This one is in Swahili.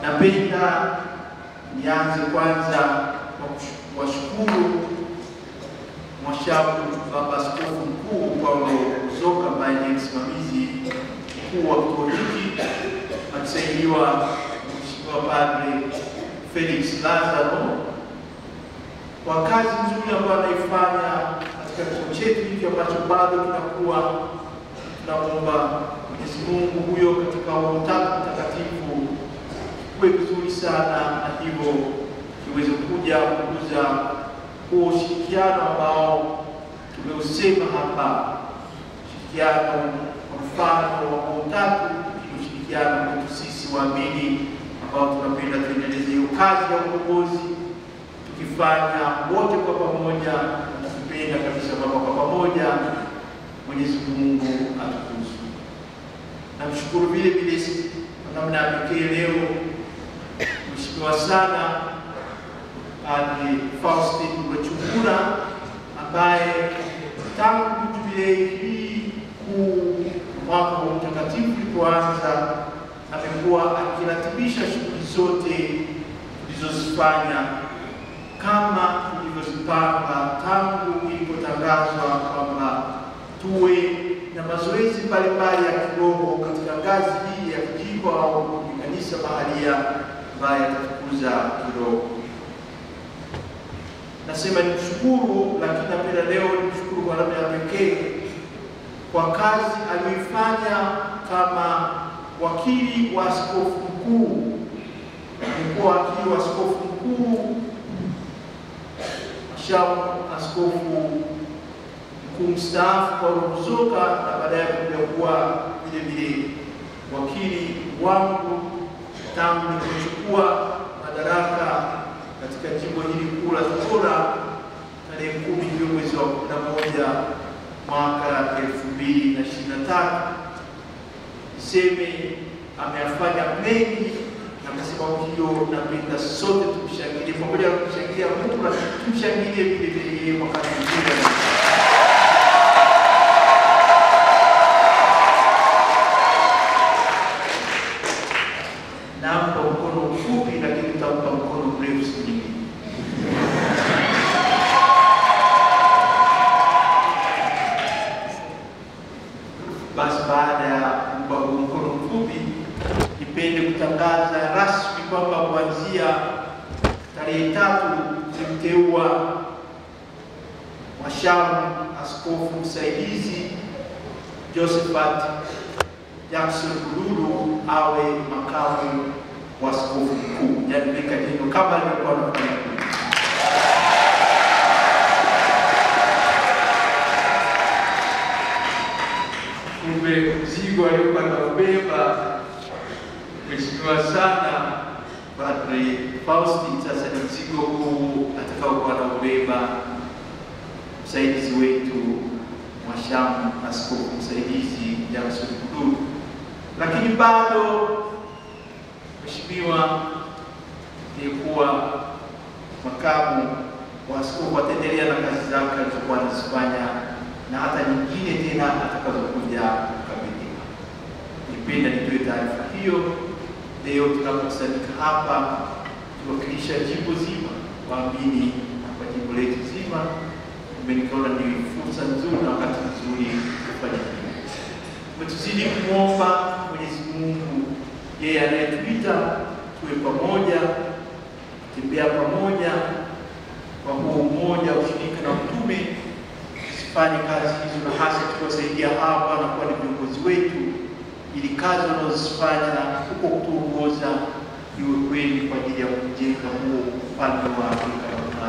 Napenda nianze kwanza kwa kuwashukuru Mwashamu Baba Askofu Mkuu Paulo Ruzoka ambaye ni msimamizi mkuu wa kituo hiki, akisaidiwa Mheshimiwa Padre Felix Lazaro kwa kazi nzuri ambayo anaifanya katika kituo chetu hiki ambacho bado kinakuwa. Tunaomba Mwenyezi Mungu huyo katika Utatu Mtakatifu kuwe vizuri sana, na hivyo kiweze kuja kukuza huo ushirikiano ambao tumeusema hapa, ushirikiano kwa mfano wa Utatu, ushirikiano kwetu sisi waamini ambao tunapenda tuendeleze hiyo kazi ya uongozi tukifanya wote kwa pamoja, na tukipenda kabisa kwa pamoja. Mwenyezi Mungu atukuzwe. Namshukuru vile vile kwa namna ya pekee leo Mheshimiwa sana Padre Faustin Rwechungura ambaye tangu jubilei hii kuu mwaka wa mtakatifu ulipoanza amekuwa akiratibisha shughuli zote tulizozifanya kama tulivyozipanga tangu ilipotangazwa kwamba tuwe na mazoezi mbalimbali ya kiroho katika ngazi hii ya kijimbo au kanisa mahalia ambaye yatakuza kiroho. Nasema ni mshukuru, lakini napenda leo nimshukuru kwa namna ya pekee kwa kazi aliyoifanya kama wakili wa askofu mkuu. Alikuwa wakili wa askofu mkuu Mwashamu Askofu Mkuu mstaafu Paulo Ruzoka, na baadaye kuja kuwa vile vile wakili wangu tangu nilipochukua madaraka katika jimbo hili kuu la Tabora tarehe 10 mwezi wa 11 mwaka 2023. Niseme ameyafanya mengi, na kwa sababu hiyo napenda sote tumshangilie pamoja na kumshangilia Mungu, na tumshangilie vile vile mwaka mwingine. Nampa mkono mfupi, lakini tutampa mkono mrefu siku nyingine. Basi baada ya kumpa mkono mfupi, nipende kutangaza rasmi kwamba kuanzia tarehe 3 tulimteua Mwashamu Askofu Msaidizi Josephat Jackson Bululu awe makamu wa askofu mkuu, yaani weka neno kama alikuwa anafanya. Kumbe mzigo aliokuwa anaubeba Mheshimiwa sana Padre Faustin, sasa ni mzigo huu atakaokuwa anaubeba msaidizi wetu Mwashamu Askofu Msaidizi Jackson Bululu. Lakini bado Mheshimiwa aliyekuwa makamu wa askofu ataendelea na kazi zake alizokuwa anazifanya, na hata nyingine tena atakazokuja kukabidhiwa. Nipenda nitoe taarifa hiyo leo tunapokusanyika hapa tuwakilisha jimbo zima, waamini kwa jimbo letu zima. Nikaona ni fursa nzuri na wakati mzuri kufanya hivyo. Tuzidi kumwomba Mwenyezi Mungu, yeye anayetuita tuwe pamoja, kutembea pamoja kwa huo umoja, ushirika na utume, tusifanye kazi hizo, na hasa tuwasaidia hapa na kuwa ni viongozi wetu, ili kazi wanazozifanya huko kutuongoza iwe kweli kwa ajili ya kujenga huo ufalme wa Afrika na